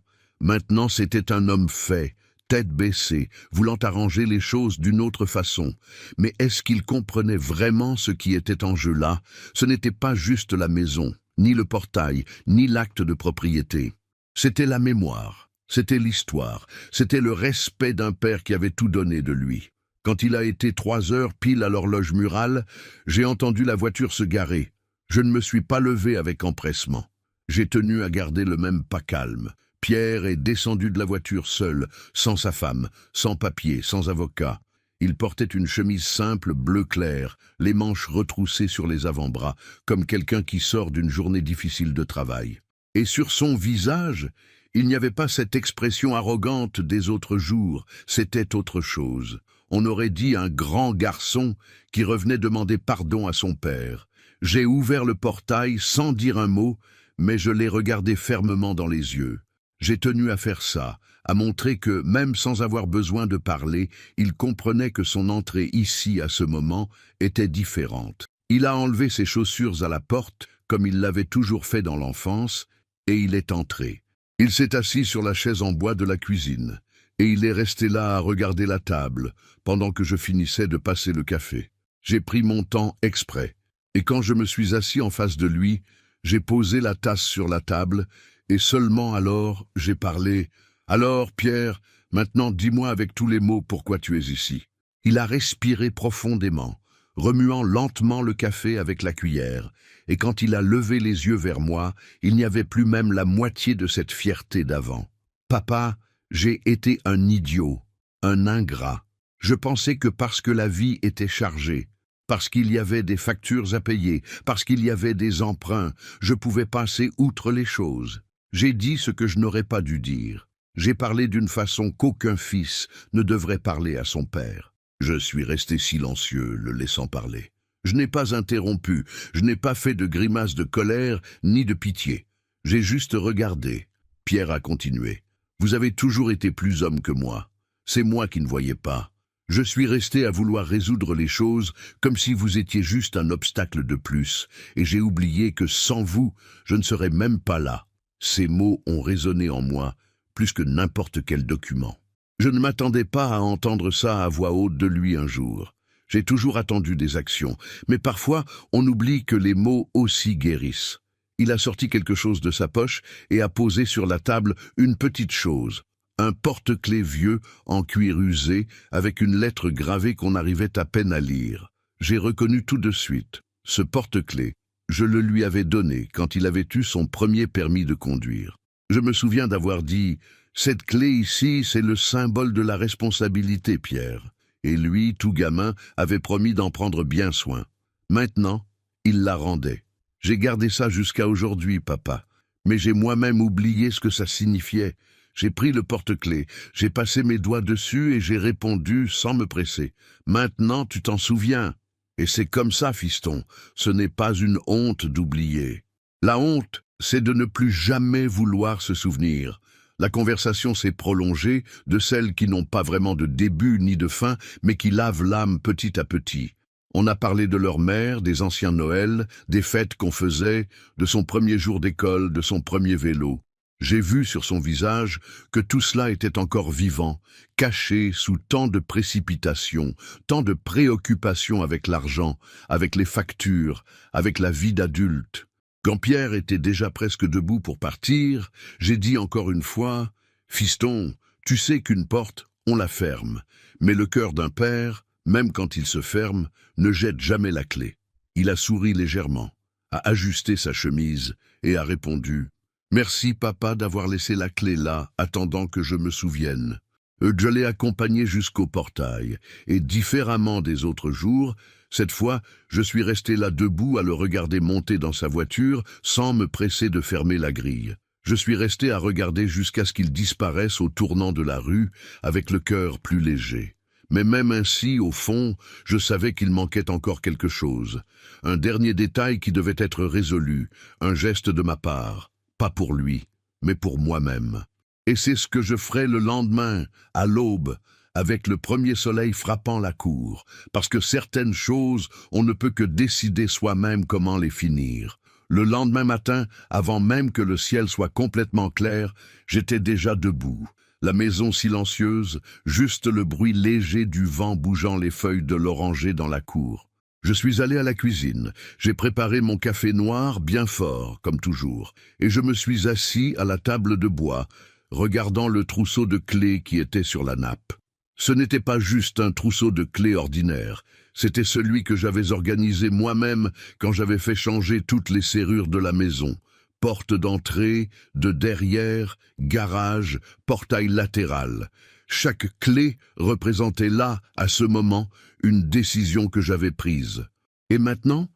c'était un homme fait, tête baissée, voulant arranger les choses d'une autre façon. Mais est-ce qu'il comprenait vraiment ce qui était en jeu là? Ce n'était pas juste la maison, ni le portail, ni l'acte de propriété. C'était la mémoire. C'était l'histoire, c'était le respect d'un père qui avait tout donné de lui. Quand il a été 3 heures pile à l'horloge murale, j'ai entendu la voiture se garer. Je ne me suis pas levé avec empressement. J'ai tenu à garder le même pas calme. Pierre est descendu de la voiture seul, sans sa femme, sans papier, sans avocat. Il portait une chemise simple bleu clair, les manches retroussées sur les avant-bras, comme quelqu'un qui sort d'une journée difficile de travail. Et sur son visage, il n'y avait pas cette expression arrogante des autres jours, c'était autre chose. On aurait dit un grand garçon qui revenait demander pardon à son père. J'ai ouvert le portail sans dire un mot, mais je l'ai regardé fermement dans les yeux. J'ai tenu à faire ça, à montrer que, même sans avoir besoin de parler, il comprenait que son entrée ici, à ce moment, était différente. Il a enlevé ses chaussures à la porte, comme il l'avait toujours fait dans l'enfance, et il est entré. Il s'est assis sur la chaise en bois de la cuisine, et il est resté là à regarder la table, pendant que je finissais de passer le café. J'ai pris mon temps exprès, et quand je me suis assis en face de lui, j'ai posé la tasse sur la table, et seulement alors j'ai parlé. « Alors, Pierre, maintenant dis-moi avec tous les mots pourquoi tu es ici. » Il a respiré profondément, remuant lentement le café avec la cuillère, et quand il a levé les yeux vers moi, il n'y avait plus même la moitié de cette fierté d'avant. « Papa, j'ai été un idiot, un ingrat. Je pensais que parce que la vie était chargée, parce qu'il y avait des factures à payer, parce qu'il y avait des emprunts, je pouvais passer outre les choses. J'ai dit ce que je n'aurais pas dû dire. J'ai parlé d'une façon qu'aucun fils ne devrait parler à son père. Je suis resté silencieux, le laissant parler. Je n'ai pas interrompu, je n'ai pas fait de grimace de colère ni de pitié. J'ai juste regardé. Pierre a continué. Vous avez toujours été plus homme que moi. C'est moi qui ne voyais pas. Je suis resté à vouloir résoudre les choses comme si vous étiez juste un obstacle de plus, et j'ai oublié que sans vous, je ne serais même pas là. Ces mots ont résonné en moi, plus que n'importe quel document. Je ne m'attendais pas à entendre ça à voix haute de lui un jour. J'ai toujours attendu des actions, mais parfois on oublie que les mots aussi guérissent. Il a sorti quelque chose de sa poche et a posé sur la table une petite chose, un porte-clés vieux en cuir usé avec une lettre gravée qu'on arrivait à peine à lire. J'ai reconnu tout de suite ce porte-clés. Je le lui avais donné quand il avait eu son premier permis de conduire. Je me souviens d'avoir dit « Cette clé ici, c'est le symbole de la responsabilité, Pierre. » Et lui, tout gamin, avait promis d'en prendre bien soin. Maintenant, il la rendait. J'ai gardé ça jusqu'à aujourd'hui, papa. Mais j'ai moi-même oublié ce que ça signifiait. J'ai pris le porte-clés, j'ai passé mes doigts dessus et j'ai répondu sans me presser. « Maintenant, tu t'en souviens. » Et c'est comme ça, fiston, ce n'est pas une honte d'oublier. La honte, c'est de ne plus jamais vouloir se souvenir. La conversation s'est prolongée de celles qui n'ont pas vraiment de début ni de fin, mais qui lavent l'âme petit à petit. On a parlé de leur mère, des anciens Noëls, des fêtes qu'on faisait, de son premier jour d'école, de son premier vélo. J'ai vu sur son visage que tout cela était encore vivant, caché sous tant de précipitations, tant de préoccupations avec l'argent, avec les factures, avec la vie d'adulte. Quand Pierre était déjà presque debout pour partir, j'ai dit encore une fois « Fiston, tu sais qu'une porte, on la ferme, mais le cœur d'un père, même quand il se ferme, ne jette jamais la clé. » Il a souri légèrement, a ajusté sa chemise et a répondu « Merci papa d'avoir laissé la clé là, attendant que je me souvienne. » Je l'ai accompagné jusqu'au portail, et différemment des autres jours, cette fois, je suis resté là debout à le regarder monter dans sa voiture sans me presser de fermer la grille. Je suis resté à regarder jusqu'à ce qu'il disparaisse au tournant de la rue, avec le cœur plus léger. Mais même ainsi, au fond, je savais qu'il manquait encore quelque chose. Un dernier détail qui devait être résolu, un geste de ma part, pas pour lui, mais pour moi-même. Et c'est ce que je ferai le lendemain, à l'aube, avec le premier soleil frappant la cour, parce que certaines choses, on ne peut que décider soi-même comment les finir. Le lendemain matin, avant même que le ciel soit complètement clair, j'étais déjà debout. La maison silencieuse, juste le bruit léger du vent bougeant les feuilles de l'oranger dans la cour. Je suis allé à la cuisine, j'ai préparé mon café noir bien fort, comme toujours, et je me suis assis à la table de bois, regardant le trousseau de clés qui était sur la nappe. Ce n'était pas juste un trousseau de clés ordinaire, c'était celui que j'avais organisé moi-même quand j'avais fait changer toutes les serrures de la maison. Porte d'entrée, de derrière, garage, portail latéral. Chaque clé représentait là, à ce moment, une décision que j'avais prise. Et maintenant,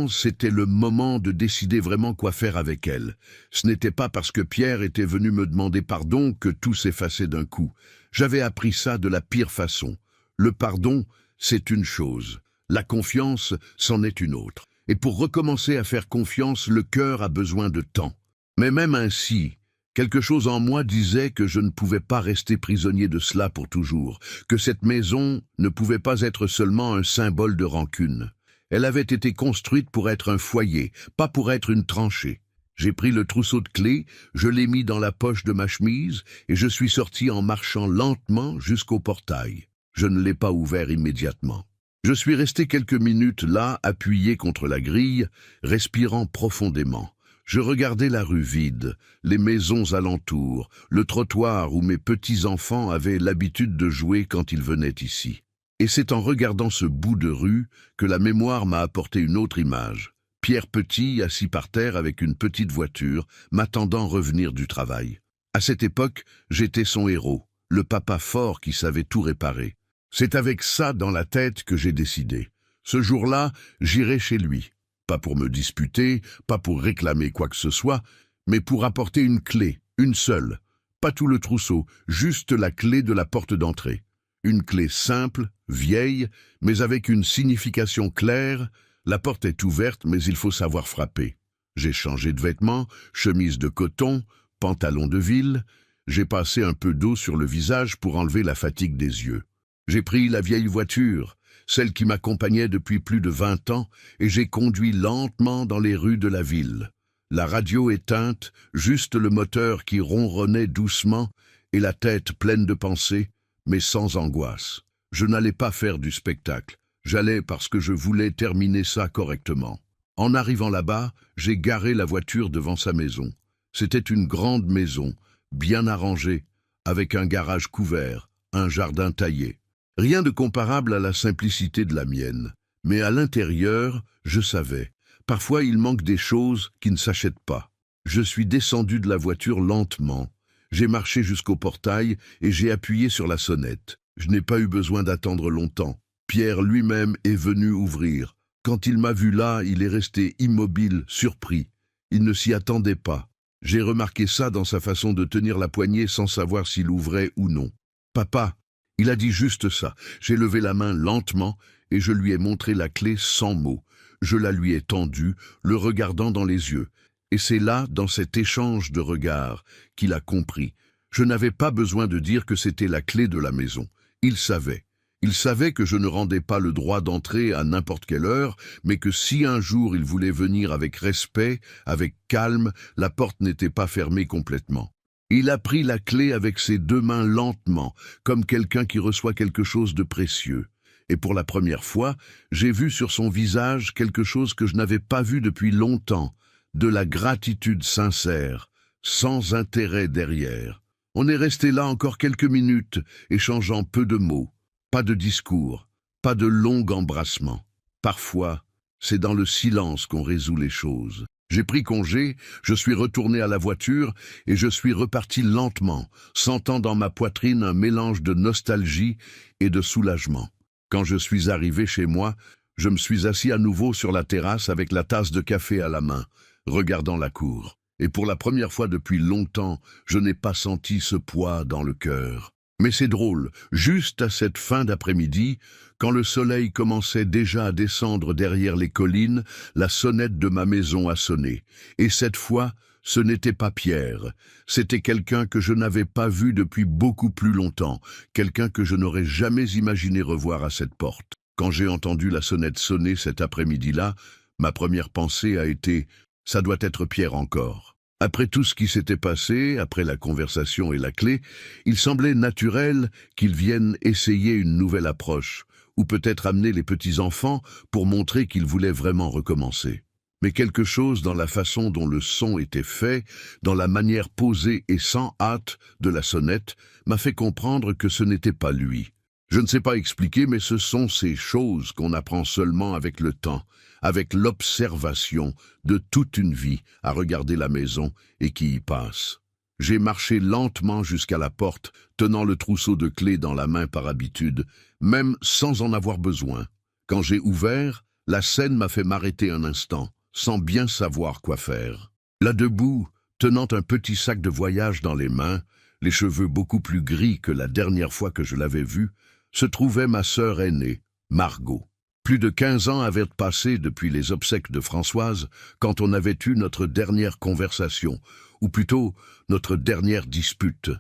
c'était le moment de décider vraiment quoi faire avec elle. Ce n'était pas parce que Pierre était venu me demander pardon que tout s'effaçait d'un coup. J'avais appris ça de la pire façon. Le pardon, c'est une chose. La confiance, c'en est une autre. Et pour recommencer à faire confiance, le cœur a besoin de temps. Mais même ainsi, quelque chose en moi disait que je ne pouvais pas rester prisonnier de cela pour toujours, que cette maison ne pouvait pas être seulement un symbole de rancune. Elle avait été construite pour être un foyer, pas pour être une tranchée. J'ai pris le trousseau de clés, je l'ai mis dans la poche de ma chemise et je suis sorti en marchant lentement jusqu'au portail. Je ne l'ai pas ouvert immédiatement. Je suis resté quelques minutes là, appuyé contre la grille, respirant profondément. Je regardais la rue vide, les maisons alentour, le trottoir où mes petits-enfants avaient l'habitude de jouer quand ils venaient ici. Et c'est en regardant ce bout de rue que la mémoire m'a apporté une autre image. Pierre Petit, assis par terre avec une petite voiture, m'attendant revenir du travail. À cette époque, j'étais son héros, le papa fort qui savait tout réparer. C'est avec ça dans la tête que j'ai décidé. Ce jour-là, j'irai chez lui. Pas pour me disputer, pas pour réclamer quoi que ce soit, mais pour apporter une clé, une seule. Pas tout le trousseau, juste la clé de la porte d'entrée. Une clé simple, vieille, mais avec une signification claire. La porte est ouverte, mais il faut savoir frapper. J'ai changé de vêtements, chemise de coton, pantalon de ville. J'ai passé un peu d'eau sur le visage pour enlever la fatigue des yeux. J'ai pris la vieille voiture, celle qui m'accompagnait depuis plus de 20 ans, et j'ai conduit lentement dans les rues de la ville. La radio éteinte, juste le moteur qui ronronnait doucement, et la tête pleine de pensées, mais sans angoisse. Je n'allais pas faire du spectacle, j'allais parce que je voulais terminer ça correctement. En arrivant là-bas, j'ai garé la voiture devant sa maison. C'était une grande maison, bien arrangée, avec un garage couvert, un jardin taillé. Rien de comparable à la simplicité de la mienne. Mais à l'intérieur, je savais. Parfois, il manque des choses qui ne s'achètent pas. Je suis descendu de la voiture lentement. J'ai marché jusqu'au portail et j'ai appuyé sur la sonnette. Je n'ai pas eu besoin d'attendre longtemps. Pierre lui-même est venu ouvrir. Quand il m'a vu là, il est resté immobile, surpris. Il ne s'y attendait pas. J'ai remarqué ça dans sa façon de tenir la poignée sans savoir s'il ouvrait ou non. « Papa !» Il a dit juste ça. J'ai levé la main lentement et je lui ai montré la clé sans mots. Je la lui ai tendue, le regardant dans les yeux. Et c'est là, dans cet échange de regards, qu'il a compris. Je n'avais pas besoin de dire que c'était la clé de la maison. Il savait. Il savait que je ne rendais pas le droit d'entrer à n'importe quelle heure, mais que si un jour il voulait venir avec respect, avec calme, la porte n'était pas fermée complètement. Il a pris la clé avec ses 2 mains lentement, comme quelqu'un qui reçoit quelque chose de précieux. Et pour la première fois, j'ai vu sur son visage quelque chose que je n'avais pas vu depuis longtemps, de la gratitude sincère, sans intérêt derrière. On est resté là encore quelques minutes, échangeant peu de mots, pas de discours, pas de long embrassement. Parfois, c'est dans le silence qu'on résout les choses. J'ai pris congé, je suis retourné à la voiture et je suis reparti lentement, sentant dans ma poitrine un mélange de nostalgie et de soulagement. Quand je suis arrivé chez moi, je me suis assis à nouveau sur la terrasse avec la tasse de café à la main, regardant la cour. Et pour la première fois depuis longtemps, je n'ai pas senti ce poids dans le cœur. Mais c'est drôle, juste à cette fin d'après-midi, quand le soleil commençait déjà à descendre derrière les collines, la sonnette de ma maison a sonné. Et cette fois, ce n'était pas Pierre, c'était quelqu'un que je n'avais pas vu depuis beaucoup plus longtemps, quelqu'un que je n'aurais jamais imaginé revoir à cette porte. Quand j'ai entendu la sonnette sonner cet après-midi-là, ma première pensée a été « ça doit être Pierre encore ». Après tout ce qui s'était passé, après la conversation et la clé, il semblait naturel qu'il vienne essayer une nouvelle approche, ou peut-être amener les petits-enfants pour montrer qu'il voulait vraiment recommencer. Mais quelque chose dans la façon dont le son était fait, dans la manière posée et sans hâte de la sonnette, m'a fait comprendre que ce n'était pas lui. Je ne sais pas expliquer, mais ce sont ces choses qu'on apprend seulement avec le temps, avec l'observation de toute une vie à regarder la maison et qui y passe. J'ai marché lentement jusqu'à la porte, tenant le trousseau de clés dans la main par habitude, même sans en avoir besoin. Quand j'ai ouvert, la scène m'a fait m'arrêter un instant, sans bien savoir quoi faire. Là debout, tenant un petit sac de voyage dans les mains, les cheveux beaucoup plus gris que la dernière fois que je l'avais vue, se trouvait ma sœur aînée, Margot. Plus de 15 ans avaient passé depuis les obsèques de Françoise quand on avait eu notre dernière conversation, ou plutôt notre dernière dispute.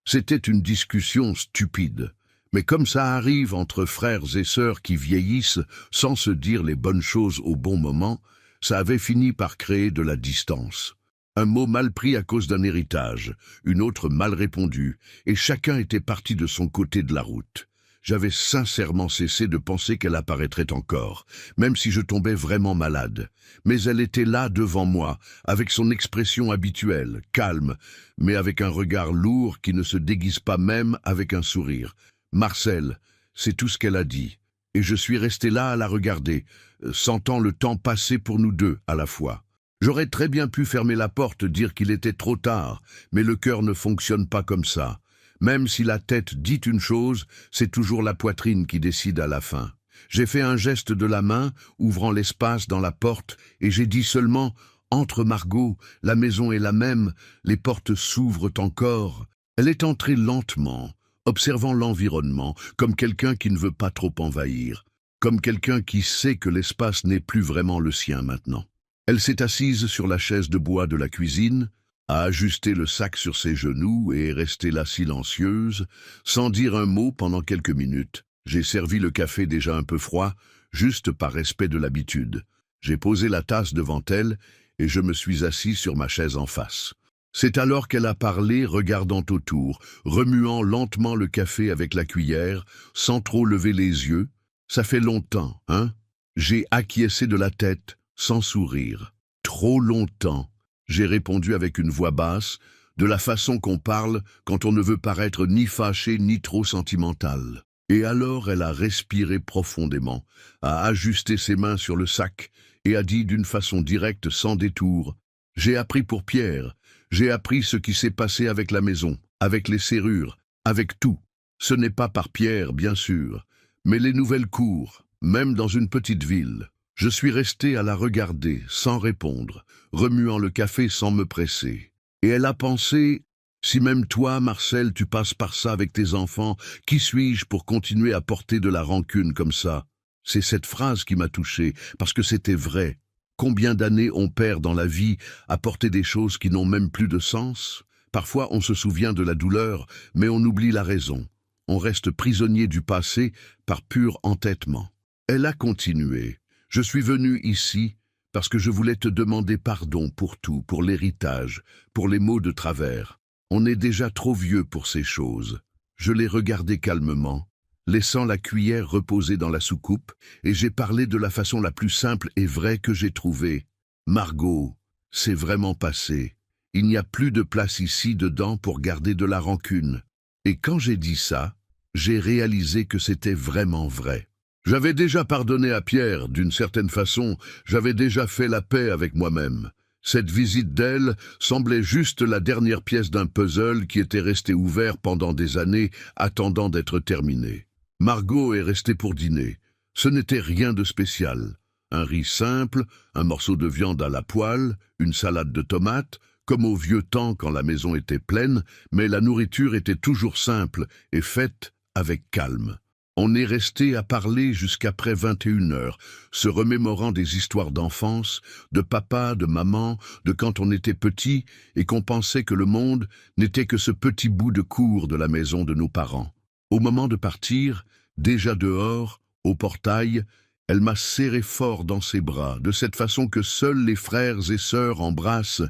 C'était une discussion stupide. Mais comme ça arrive entre frères et sœurs qui vieillissent sans se dire les bonnes choses au bon moment, ça avait fini par créer de la distance. Un mot mal pris à cause d'un héritage, une autre mal répondue, et chacun était parti de son côté de la route. J'avais sincèrement cessé de penser qu'elle apparaîtrait encore, même si je tombais vraiment malade. Mais elle était là devant moi, avec son expression habituelle, calme, mais avec un regard lourd qui ne se déguise pas même avec un sourire. « Marcel », c'est tout ce qu'elle a dit. Et je suis resté là à la regarder, sentant le temps passer pour nous deux à la fois. J'aurais très bien pu fermer la porte, dire qu'il était trop tard, mais le cœur ne fonctionne pas comme ça. Même si la tête dit une chose, c'est toujours la poitrine qui décide à la fin. J'ai fait un geste de la main, ouvrant l'espace dans la porte, et j'ai dit seulement « Entre Margot, la maison est la même, les portes s'ouvrent encore ». Elle est entrée lentement, observant l'environnement, comme quelqu'un qui ne veut pas trop envahir, comme quelqu'un qui sait que l'espace n'est plus vraiment le sien maintenant. Elle s'est assise sur la chaise de bois de la cuisine, a ajusté le sac sur ses genoux et est restée là silencieuse, sans dire un mot pendant quelques minutes. J'ai servi le café déjà un peu froid, juste par respect de l'habitude. J'ai posé la tasse devant elle et je me suis assis sur ma chaise en face. C'est alors qu'elle a parlé, regardant autour, remuant lentement le café avec la cuillère, sans trop lever les yeux. « Ça fait longtemps, hein ?» J'ai acquiescé de la tête, sans sourire. « Trop longtemps !» J'ai répondu avec une voix basse, de la façon qu'on parle quand on ne veut paraître ni fâché ni trop sentimental. Et alors elle a respiré profondément, a ajusté ses mains sur le sac et a dit d'une façon directe sans détour: « J'ai appris pour Pierre, j'ai appris ce qui s'est passé avec la maison, avec les serrures, avec tout. Ce n'est pas par Pierre, bien sûr, mais les nouvelles cours, même dans une petite ville. » Je suis resté à la regarder, sans répondre, remuant le café sans me presser. Et elle a pensé: « Si même toi, Marcel, tu passes par ça avec tes enfants, qui suis-je pour continuer à porter de la rancune comme ça ?» C'est cette phrase qui m'a touché, parce que c'était vrai. Combien d'années on perd dans la vie à porter des choses qui n'ont même plus de sens? Parfois on se souvient de la douleur, mais on oublie la raison. On reste prisonnier du passé par pur entêtement. Elle a continué: « Je suis venu ici parce que je voulais te demander pardon pour tout, pour l'héritage, pour les mots de travers. On est déjà trop vieux pour ces choses. » Je l'ai regardé calmement, laissant la cuillère reposer dans la soucoupe, et j'ai parlé de la façon la plus simple et vraie que j'ai trouvée. « Margot, c'est vraiment passé. Il n'y a plus de place ici dedans pour garder de la rancune. » Et quand j'ai dit ça, j'ai réalisé que c'était vraiment vrai. J'avais déjà pardonné à Pierre, d'une certaine façon, j'avais déjà fait la paix avec moi-même. Cette visite d'elle semblait juste la dernière pièce d'un puzzle qui était resté ouvert pendant des années, attendant d'être terminé. Margot est restée pour dîner. Ce n'était rien de spécial. Un riz simple, un morceau de viande à la poêle, une salade de tomates, comme au vieux temps quand la maison était pleine, mais la nourriture était toujours simple et faite avec calme. On est resté à parler jusqu'après 21h, se remémorant des histoires d'enfance, de papa, de maman, de quand on était petit et qu'on pensait que le monde n'était que ce petit bout de cour de la maison de nos parents. Au moment de partir, déjà dehors, au portail, elle m'a serré fort dans ses bras, de cette façon que seuls les frères et sœurs embrassent,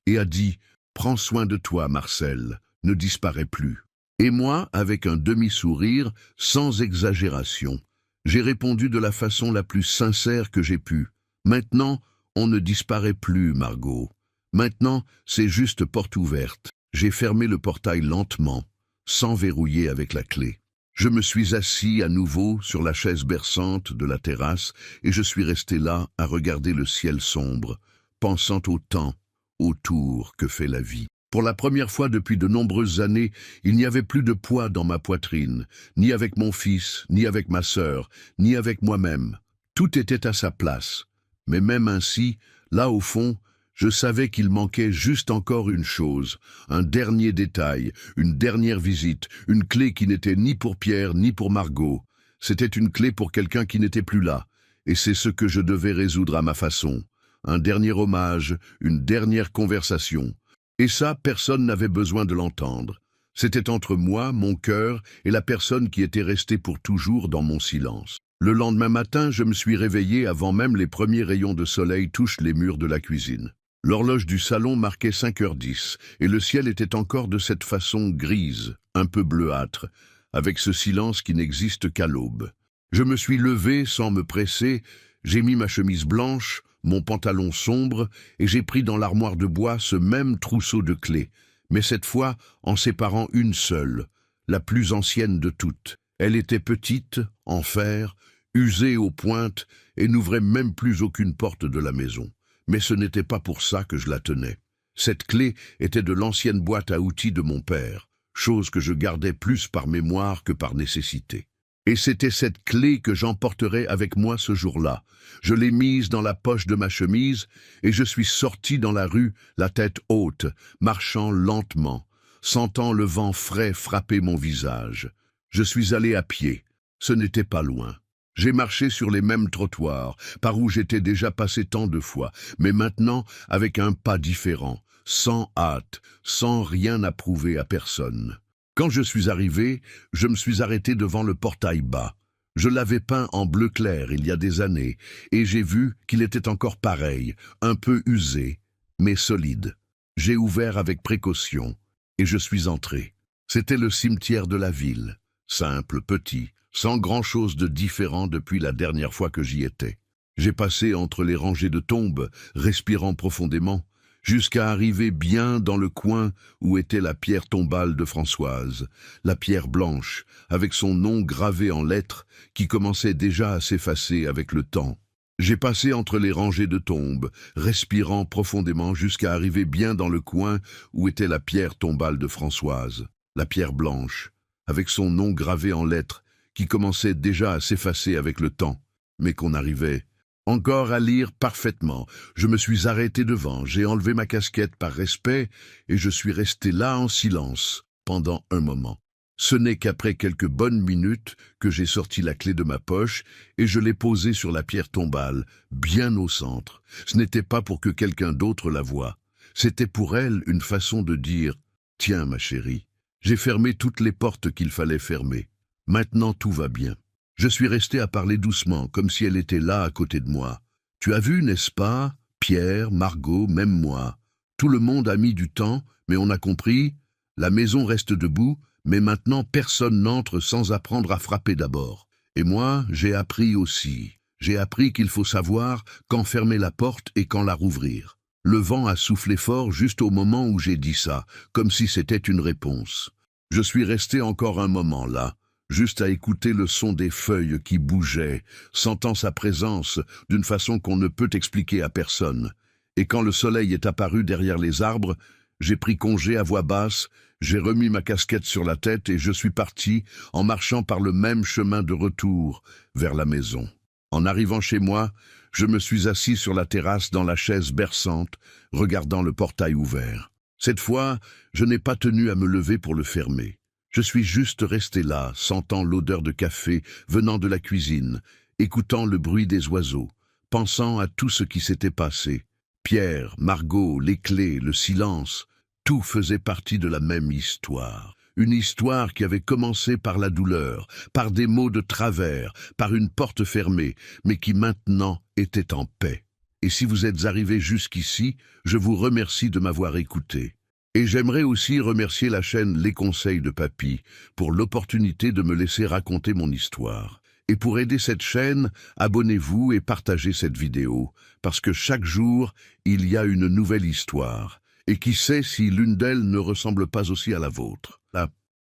et a dit: « Prends soin de toi, Marcel, ne disparais plus. » Et moi, avec un demi-sourire, sans exagération, j'ai répondu de la façon la plus sincère que j'ai pu: « Maintenant, on ne disparaît plus, Margot. Maintenant, c'est juste porte ouverte. » J'ai fermé le portail lentement, sans verrouiller avec la clé. Je me suis assis à nouveau sur la chaise berçante de la terrasse et je suis resté là à regarder le ciel sombre, pensant au temps, au tour que fait la vie. Pour la première fois depuis de nombreuses années, il n'y avait plus de poids dans ma poitrine, ni avec mon fils, ni avec ma sœur, ni avec moi-même. Tout était à sa place. Mais même ainsi, là au fond, je savais qu'il manquait juste encore une chose, un dernier détail, une dernière visite, une clé qui n'était ni pour Pierre ni pour Margot. C'était une clé pour quelqu'un qui n'était plus là, et c'est ce que je devais résoudre à ma façon. Un dernier hommage, une dernière conversation. Et ça, personne n'avait besoin de l'entendre. C'était entre moi, mon cœur, et la personne qui était restée pour toujours dans mon silence. Le lendemain matin, je me suis réveillé avant même les premiers rayons de soleil touchent les murs de la cuisine. L'horloge du salon marquait 5h10, et le ciel était encore de cette façon grise, un peu bleuâtre, avec ce silence qui n'existe qu'à l'aube. Je me suis levé sans me presser, j'ai mis ma chemise blanche, mon pantalon sombre, et j'ai pris dans l'armoire de bois ce même trousseau de clés, mais cette fois en séparant une seule, la plus ancienne de toutes. Elle était petite, en fer, usée aux pointes, et n'ouvrait même plus aucune porte de la maison. Mais ce n'était pas pour ça que je la tenais. Cette clé était de l'ancienne boîte à outils de mon père, chose que je gardais plus par mémoire que par nécessité. Et c'était cette clé que j'emporterais avec moi ce jour-là. Je l'ai mise dans la poche de ma chemise et je suis sorti dans la rue, la tête haute, marchant lentement, sentant le vent frais frapper mon visage. Je suis allé à pied. Ce n'était pas loin. J'ai marché sur les mêmes trottoirs, par où j'étais déjà passé tant de fois, mais maintenant avec un pas différent, sans hâte, sans rien à prouver à personne. Quand je suis arrivé, je me suis arrêté devant le portail bas. Je l'avais peint en bleu clair il y a des années, et j'ai vu qu'il était encore pareil, un peu usé, mais solide. J'ai ouvert avec précaution, et je suis entré. C'était le cimetière de la ville, simple, petit, sans grand-chose de différent depuis la dernière fois que j'y étais. J'ai passé entre les rangées de tombes, respirant profondément. jusqu'à arriver bien dans le coin où était la pierre tombale de Françoise, la pierre blanche, avec son nom gravé en lettres qui commençait déjà à s'effacer avec le temps. J'ai passé entre les rangées de tombes, respirant profondément jusqu'à arriver bien dans le coin où était la pierre tombale de Françoise, la pierre blanche, avec son nom gravé en lettres qui commençait déjà à s'effacer avec le temps, mais qu'on arrivait encore à lire parfaitement. Je me suis arrêté devant, j'ai enlevé ma casquette par respect et je suis resté là en silence pendant un moment. Ce n'est qu'après quelques bonnes minutes que j'ai sorti la clé de ma poche et je l'ai posée sur la pierre tombale, bien au centre. Ce n'était pas pour que quelqu'un d'autre la voie. C'était pour elle une façon de dire « Tiens, ma chérie, j'ai fermé toutes les portes qu'il fallait fermer. Maintenant tout va bien. » Je suis resté à parler doucement, comme si elle était là à côté de moi. « Tu as vu, n'est-ce pas? Pierre, Margot, même moi. Tout le monde a mis du temps, mais on a compris. La maison reste debout, mais maintenant personne n'entre sans apprendre à frapper d'abord. Et moi, j'ai appris aussi. J'ai appris qu'il faut savoir quand fermer la porte et quand la rouvrir. » Le vent a soufflé fort juste au moment où j'ai dit ça, comme si c'était une réponse. Je suis resté encore un moment là, juste à écouter le son des feuilles qui bougeaient, sentant sa présence d'une façon qu'on ne peut expliquer à personne. Et quand le soleil est apparu derrière les arbres, j'ai pris congé à voix basse, j'ai remis ma casquette sur la tête et je suis parti en marchant par le même chemin de retour vers la maison. En arrivant chez moi, je me suis assis sur la terrasse dans la chaise berçante, regardant le portail ouvert. Cette fois, je n'ai pas tenu à me lever pour le fermer. Je suis juste resté là, sentant l'odeur de café venant de la cuisine, écoutant le bruit des oiseaux, pensant à tout ce qui s'était passé. Pierre, Margot, les clés, le silence, tout faisait partie de la même histoire. Une histoire qui avait commencé par la douleur, par des mots de travers, par une porte fermée, mais qui maintenant était en paix. Et si vous êtes arrivés jusqu'ici, je vous remercie de m'avoir écouté. Et j'aimerais aussi remercier la chaîne Les Conseils de Papy pour l'opportunité de me laisser raconter mon histoire. Et pour aider cette chaîne, abonnez-vous et partagez cette vidéo, parce que chaque jour, il y a une nouvelle histoire. Et qui sait si l'une d'elles ne ressemble pas aussi à la vôtre.